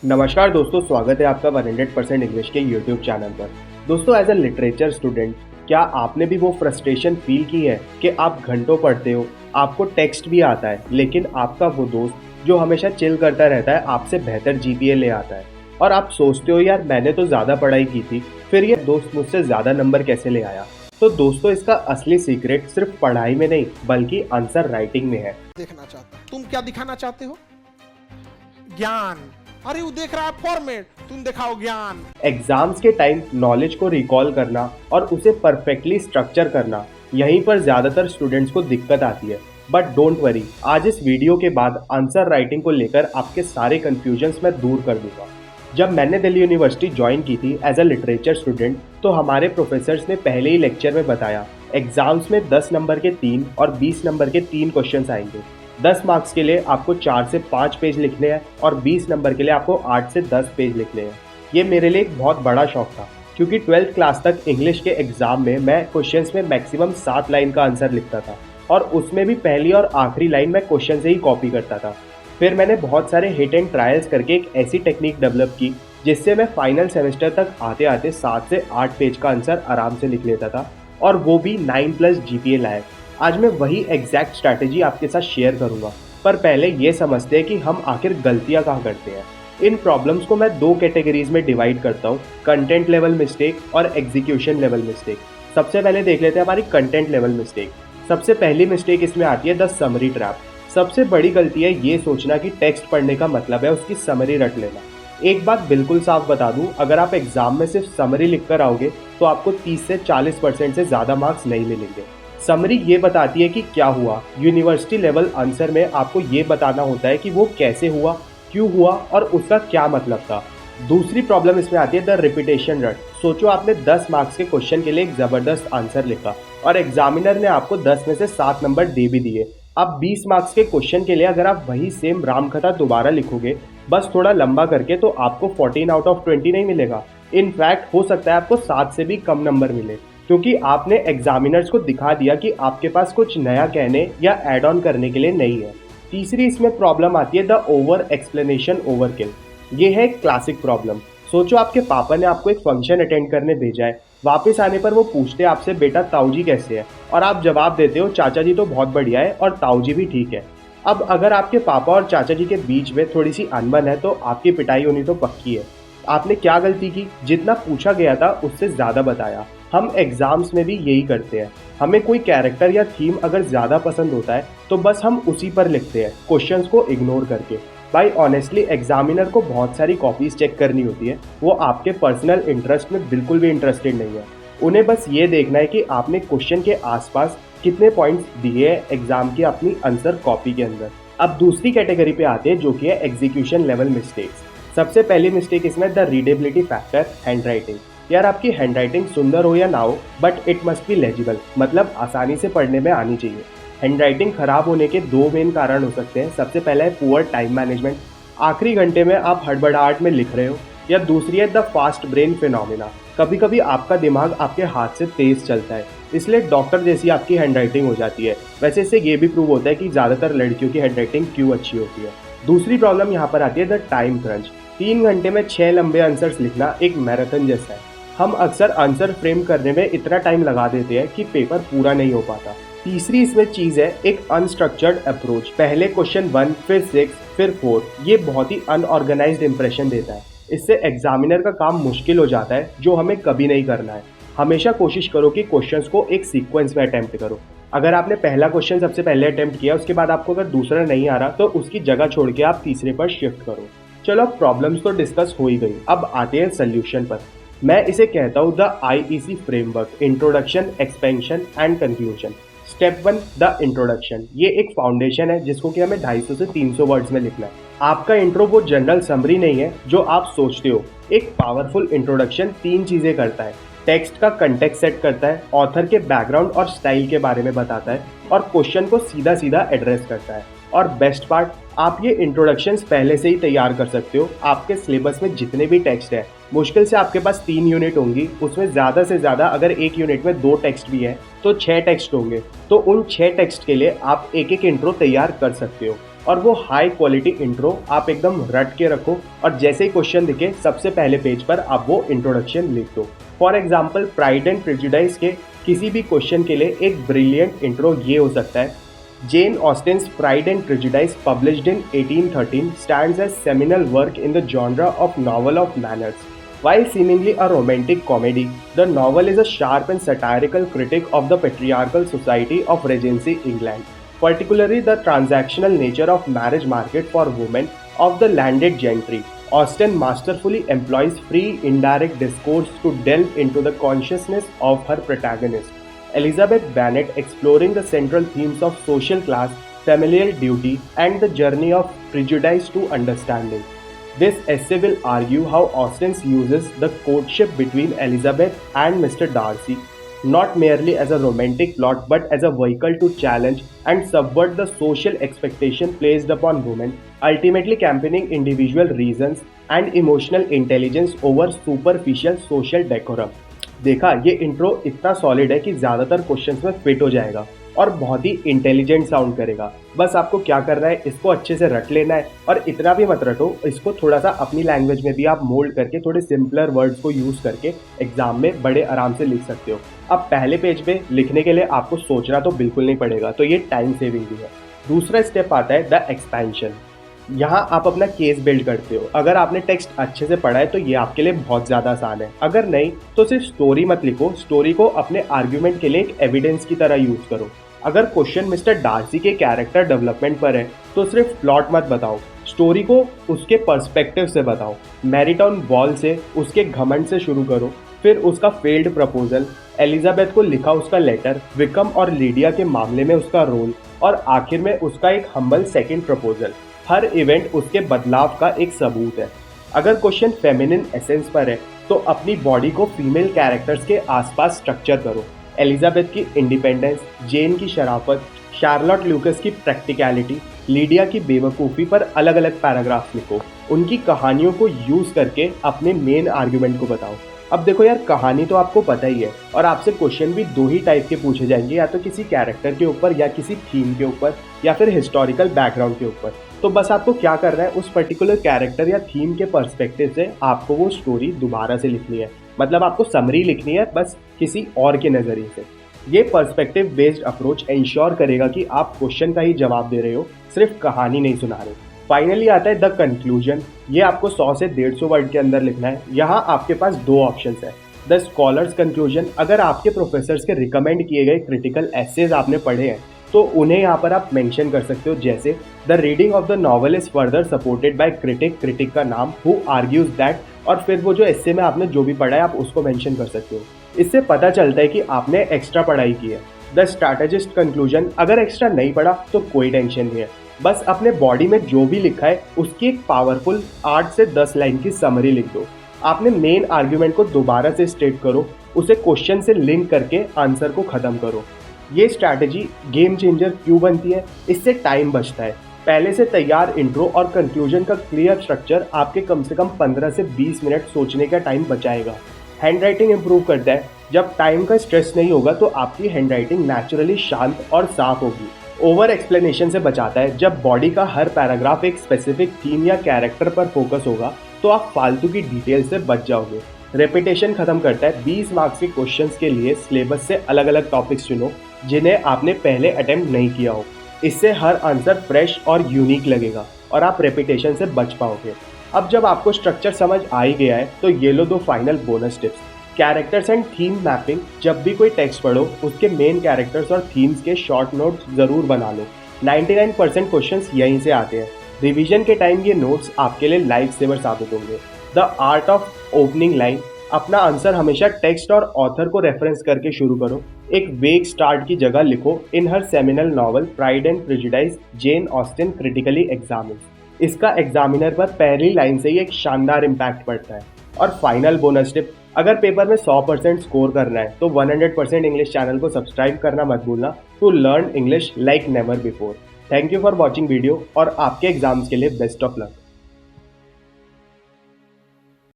नमस्कार दोस्तों, स्वागत है आपका 100% इंग्लिश के यूट्यूब चैनल पर। दोस्तों, एज अ लिटरेचर स्टूडेंट क्या आपने भी वो फ्रस्ट्रेशन फील की है कि आप घंटों पढ़ते हो, आपको टेक्स्ट भी आता है, लेकिन आपका वो दोस्त जो हमेशा चिल करता रहता है आपसे बेहतर जीपीए ले आता है और आप सोचते हो यार मैंने तो ज़्यादा पढ़ाई की थी, फिर ये दोस्त मुझसे ज़्यादा नंबर कैसे ले आया। तो दोस्तों, इसका असली सीक्रेट सिर्फ पढ़ाई में नहीं बल्कि आंसर राइटिंग में है। देखना चाहता तुम क्या दिखाना चाहते हो? ज्ञान। अरे वो देख रहा है फॉर्मेट, तुम दिखाओ ज्ञान। एग्जाम्स के टाइम नॉलेज को रिकॉल करना और उसे परफेक्टली स्ट्रक्चर करना, यहीं पर ज़्यादातर स्टूडेंट्स को दिक्कत आती है। बट डोंट वरी, आज इस वीडियो के बाद आंसर राइटिंग को लेकर आपके सारे कन्फ्यूजन्स मैं दूर कर दूंगा। जब मैंने दिल्ली यूनिवर्सिटी ज्वाइन की थी एज अ लिटरेचर स्टूडेंट, तो हमारे प्रोफेसर्स ने पहले ही लेक्चर में बताया एग्जाम्स में 10 नंबर के 3 और 20 नंबर के 3 क्वेश्चंस आएंगे। 10 मार्क्स के लिए आपको 4 से 5 पेज लिखने हैं और 20 नंबर के लिए आपको 8 से 10 पेज लिखने हैं। ये मेरे लिए एक बहुत बड़ा शौक था, क्योंकि 12th क्लास तक इंग्लिश के एग्जाम में मैं क्वेश्चंस में मैक्सिमम 7 लाइन का आंसर लिखता था और उसमें भी पहली और आखिरी लाइन मैं क्वेश्चन से ही कॉपी करता था। फिर मैंने बहुत सारे हिट एंड ट्रायल्स करके एक ऐसी टेक्निक डेवलप की जिससे मैं फाइनल सेमेस्टर तक आते आते 7 से 8 पेज का आंसर आराम से लिख लेता था, और वो भी 9+ जीपीए लायक। आज मैं वही एग्जैक्ट स्ट्रैटेजी आपके साथ शेयर करूंगा, पर पहले ये समझते हैं कि हम आखिर गलतियां कहाँ करते हैं। इन प्रॉब्लम्स को मैं 2 कैटेगरीज में डिवाइड करता हूँ, कंटेंट लेवल मिस्टेक और एग्जीक्यूशन लेवल मिस्टेक। सबसे पहले देख लेते हैं हमारी कंटेंट लेवल मिस्टेक। सबसे पहली मिस्टेक इसमें आती है द समरी ट्रैप। सबसे बड़ी गलती है ये सोचना कि टेक्स्ट पढ़ने का मतलब है उसकी समरी रट लेना। एक बात बिल्कुल साफ बता दूं, अगर आप एग्जाम में सिर्फ समरी लिख कर आओगे तो आपको 30 से 40% से ज़्यादा मार्क्स नहीं मिलेंगे। समरी ये बताती है कि क्या हुआ, यूनिवर्सिटी लेवल आंसर में आपको ये बताना होता है कि वो कैसे हुआ, क्यों हुआ और उसका क्या मतलब था। दूसरी प्रॉब्लम इसमें आती है द रिपीटेशन रट। सोचो आपने 10 मार्क्स के क्वेश्चन के लिए एक ज़बरदस्त आंसर लिखा और एग्जामिनर ने आपको 10 में से 7 नंबर दे भी दिए। अब 20 मार्क्स के क्वेश्चन के लिए अगर आप वही सेम रामकथा दोबारा लिखोगे, बस थोड़ा लंबा करके, तो आपको 14 आउट ऑफ 20 नहीं मिलेगा। इनफैक्ट हो सकता है आपको 7 से भी कम नंबर मिले, क्योंकि आपने एग्जामिनर्स को दिखा दिया कि आपके पास कुछ नया कहने या ऐड ऑन करने के लिए नहीं है। तीसरी इसमें प्रॉब्लम आती है द ओवर एक्सप्लेनेशन ओवरकिल। ये है एक क्लासिक प्रॉब्लम। सोचो आपके पापा ने आपको एक फंक्शन अटेंड करने भेजा है, वापस आने पर वो पूछते हैं आपसे बेटा ताऊ जी कैसे है, और आप जवाब देते हो चाचा जी तो बहुत बढ़िया है और ताऊ जी भी ठीक है। अब अगर आपके पापा और चाचा जी के बीच में थोड़ी सी अनबन है तो आपकी पिटाई होनी तो पक्की है। आपने क्या गलती की? जितना पूछा गया था उससे ज़्यादा बताया। हम एग्जाम्स में भी यही करते हैं। हमें कोई कैरेक्टर या थीम अगर ज़्यादा पसंद होता है तो बस हम उसी पर लिखते हैं, क्वेश्चंस को इग्नोर करके। भाई ऑनेस्टली एग्जामिनर को बहुत सारी कॉपीज चेक करनी होती है, वो आपके पर्सनल इंटरेस्ट में बिल्कुल भी इंटरेस्टेड नहीं है। उन्हें बस ये देखना है कि आपने क्वेश्चन के आसपास कितने पॉइंट्स दिए हैं एग्जाम की अपनी आंसर कॉपी के अंदर। अब दूसरी कैटेगरी पे आते हैं जो कि है एग्जीक्यूशन लेवल मिस्टेक्स। सबसे पहली मिस्टेक इसमें the readability factor, hand writing. यार आपकी हैंड राइटिंग सुंदर हो या ना हो, but it must be legible, मतलब आसानी से पढ़ने में आनी चाहिए। हैंड राइटिंग खराब होने के 2 मेन कारण हो सकते हैं। सबसे पहला है पुअर टाइम मैनेजमेंट, आखिरी घंटे में आप हड़बड़ाहट में लिख रहे हो, या दूसरी है द फास्ट ब्रेन फिनोमिना। कभी कभी आपका दिमाग आपके हाथ से तेज चलता है, इसलिए डॉक्टर जैसी आपकी हैंड राइटिंग हो जाती है। वैसे इससे ये भी प्रूव होता है कि ज़्यादातर लड़कियों की हैंड राइटिंग क्यों अच्छी होती है। दूसरी प्रॉब्लम यहाँ पर आती है द टाइम क्रंच। 3 घंटे में 6 लंबे आंसर्स लिखना एक मैराथन जैसा है। हम अक्सर आंसर फ्रेम करने में इतना टाइम लगा देते हैं कि पेपर पूरा नहीं हो पाता। तीसरी इसमें चीज़ है एक अनस्ट्रक्चर्ड अप्रोच। पहले क्वेश्चन 1, फिर 6, फिर 4। ये बहुत ही अनऑर्गेनाइज्ड इंप्रेशन देता है। इससे एग्जामिनर का काम मुश्किल हो जाता है, जो हमें कभी नहीं करना है। हमेशा कोशिश करो कि क्वेश्चंस को एक सीक्वेंस में अटेम्प्ट करो। अगर आपने पहला क्वेश्चन सबसे पहले अटेम्प्ट किया, उसके बाद आपको अगर दूसरा नहीं आ रहा तो उसकी जगह छोड़ के आप तीसरे पर शिफ्ट करो। चलो अब प्रॉब्लम्स तो डिस्कस हो ही गई, अब आते हैं सोल्यूशन पर। मैं इसे कहता हूँ the IEC framework, introduction, expansion and conclusion. Step 1 the introduction. ये एक फाउंडेशन है जिसको कि हमें 250 से 300 वर्ड्स में लिखना है। आपका इंट्रो वो जनरल समरी नहीं है जो आप सोचते हो। एक पावरफुल इंट्रोडक्शन 3 चीज़ें करता है। टेक्स्ट का कंटेक्स्ट सेट करता है, ऑथर के बैकग्राउंड और स्टाइल के बारे में बताता है, और क्वेश्चन को सीधा सीधा एड्रेस करता है। और बेस्ट पार्ट, आप ये इंट्रोडक्शंस पहले से ही तैयार कर सकते हो। आपके सिलेबस में जितने भी टेक्स्ट है, मुश्किल से आपके पास 3 यूनिट होंगी, उसमें ज़्यादा से ज़्यादा अगर एक यूनिट में 2 टेक्स्ट भी है तो 6 टेक्स्ट होंगे। तो उन 6 टेक्स्ट के लिए आप एक एक इंट्रो तैयार कर सकते हो। और वो हाई क्वालिटी इंट्रो आप एकदम रट के रखो और जैसे ही क्वेश्चन दिखे सबसे पहले पेज पर आप वो इंट्रोडक्शन लिख दो। For example pride and prejudice के किसी भी क्वेश्चन के लिए एक ब्रिलियंट इंट्रो ये हो सकता है, Jane Austen's Pride and Prejudice, published in 1813, stands as seminal work in the genre of novel of manners. While seemingly a romantic comedy, the novel is a sharp and satirical critique of the patriarchal society of Regency England, particularly the transactional nature of marriage market for women of the landed gentry. Austen masterfully employs free indirect discourse to delve into the consciousness of her protagonist, Elizabeth Bennet, exploring the central themes of social class, familial duty, and the journey of prejudice to understanding. This essay will argue how Austen uses the courtship between Elizabeth and Mr. Darcy not merely as a romantic plot but as a vehicle to challenge and subvert the social expectation placed upon women, ultimately campaigning individual reasons and emotional intelligence over superficial social decorum. देखा, ये intro इतना solid है कि ज़्यादातर questions में fit हो जाएगा और बहुत ही इंटेलिजेंट साउंड करेगा। बस आपको क्या करना है, इसको अच्छे से रट लेना है और इतना भी मत रटो, इसको थोड़ा सा अपनी लैंग्वेज में भी आप मोल्ड करके थोड़े सिंपलर वर्ड्स को यूज़ करके एग्जाम में बड़े आराम से लिख सकते हो। अब पहले पेज पे लिखने के लिए आपको सोचना तो बिल्कुल नहीं पड़ेगा, तो ये टाइम सेविंग भी है। दूसरा स्टेप आता है द एक्सपेंशन। यहाँ आप अपना केस बिल्ड करते हो। अगर आपने टेक्स्ट अच्छे से पढ़ा है तो ये आपके लिए बहुत ज़्यादा आसान है। अगर नहीं तो सिर्फ स्टोरी मत लिखो, स्टोरी को अपने आर्ग्यूमेंट के लिए एक एविडेंस की तरह यूज़ करो। अगर क्वेश्चन मिस्टर डार्सी के कैरेक्टर डेवलपमेंट पर है तो सिर्फ प्लॉट मत बताओ, स्टोरी को उसके पर्सपेक्टिव से बताओ। मैरीटाउन बॉल से उसके घमंड से शुरू करो, फिर उसका फेल्ड प्रपोजल, एलिजाबेथ को लिखा उसका लेटर, विकम और लीडिया के मामले में उसका रोल और आखिर में उसका एक हम्बल सेकेंड प्रपोजल। हर इवेंट उसके बदलाव का एक सबूत है। अगर क्वेश्चन फेमिनिन एसेंस पर है तो अपनी बॉडी को फीमेल कैरेक्टर्स के आसपास स्ट्रक्चर करो। एलिजाबेथ की इंडिपेंडेंस, जेन की शराफत, शार्लॉट ल्यूकस की प्रैक्टिकलिटी, लीडिया की बेवकूफ़ी पर अलग अलग पैराग्राफ लिखो। उनकी कहानियों को यूज़ करके अपने मेन आर्ग्यूमेंट को बताओ। अब देखो यार, कहानी तो आपको पता ही है और आपसे क्वेश्चन भी दो ही टाइप के पूछे जाएंगे, या तो किसी कैरेक्टर के ऊपर या किसी थीम के ऊपर या फिर हिस्टोरिकल बैकग्राउंड के ऊपर। तो बस आपको क्या करना है, उस पर्टिकुलर कैरेक्टर या थीम के पर्सपेक्टिव से आपको वो स्टोरी दोबारा से लिखनी है। मतलब आपको समरी लिखनी है, बस किसी और के नज़रिए से। ये पर्सपेक्टिव बेस्ड अप्रोच इंश्योर करेगा कि आप क्वेश्चन का ही जवाब दे रहे हो, सिर्फ कहानी नहीं सुना रहे। फाइनली आता है द कंक्लूजन। ये आपको 100 से 150 वर्ड के अंदर लिखना है। यहाँ आपके पास दो ऑप्शंस है। द स्कॉलर्स कंक्लूजन, अगर आपके प्रोफेसर्स के रिकमेंड किए गए क्रिटिकल एसेज आपने पढ़े हैं तो उन्हें यहाँ पर आप मेंशन कर सकते हो, जैसे the reading of the novel is further supported by critic का नाम हु आर्ग्यूज दैट, और फिर वो जो एस्से में आपने जो भी पढ़ा है आप उसको मेंशन कर सकते हो। इससे पता चलता है कि आपने एक्स्ट्रा पढ़ाई की है। द स्ट्रैटेजिस्ट कंक्लूजन, अगर एक्स्ट्रा नहीं पढ़ा तो कोई टेंशन नहीं है, बस अपने बॉडी में जो भी लिखा है उसकी एक पावरफुल 8 से 10 लाइन की समरी लिख दो। आपने मेन आर्ग्यूमेंट को दोबारा से स्टेट करो, उसे क्वेश्चन से लिंक करके आंसर को ख़त्म करो। ये स्ट्रैटेजी गेम चेंजर क्यों बनती है? इससे टाइम बचता है। पहले से तैयार इंट्रो और कंक्लूजन का क्लियर स्ट्रक्चर आपके कम से कम 15 से 20 मिनट सोचने का टाइम बचाएगा। हैंड राइटिंग इंप्रूव करता है। जब टाइम का स्ट्रेस नहीं होगा तो आपकी हैंड राइटिंग नेचुरली शांत और साफ होगी। ओवर एक्सप्लेनेशन से बचाता है। जब बॉडी का हर पैराग्राफ एक स्पेसिफिक थीम या कैरेक्टर पर फोकस होगा तो आप फालतू की डिटेल से बच जाओगे। रेपिटेशन खत्म करता है। 20 मार्क्स के क्वेश्चंस के लिए सिलेबस से अलग अलग टॉपिक्स चुनो जिन्हें आपने पहले अटेम्प्ट नहीं किया हो। इससे हर आंसर फ्रेश और यूनिक लगेगा और आप रेपिटेशन से बच पाओगे। अब जब आपको स्ट्रक्चर समझ आ ही गया है तो ये लो दो final bonus tips. Characters and theme mapping, जब भी कोई टेक्स्ट पढ़ो उसके मेन कैरेक्टर्स और थीम्स के शॉर्ट नोट्स ज़रूर बना लो। 99% क्वेश्चंस यहीं से आते हैं। रिवीजन के टाइम ये नोट्स आपके लिए लाइफ सेवर साबित होंगे। The art of opening line, अपना आंसर हमेशा टेक्स्ट और ऑथर को रेफरेंस करके शुरू करो। एक वेग स्टार्ट की जगह लिखो, in her seminal novel Pride and Prejudice Jane Austen critically examines. इसका एग्जामिनर पर पहली लाइन से ही एक शानदार इम्पैक्ट पड़ता है। और फाइनल बोनस टिप, अगर पेपर में 100% स्कोर करना है तो 100% इंग्लिश चैनल को सब्सक्राइब करना मत भूलना to learn English like never before. Thank you for watching video और आपके एग्जाम्स के लिए बेस्ट ऑफ लक।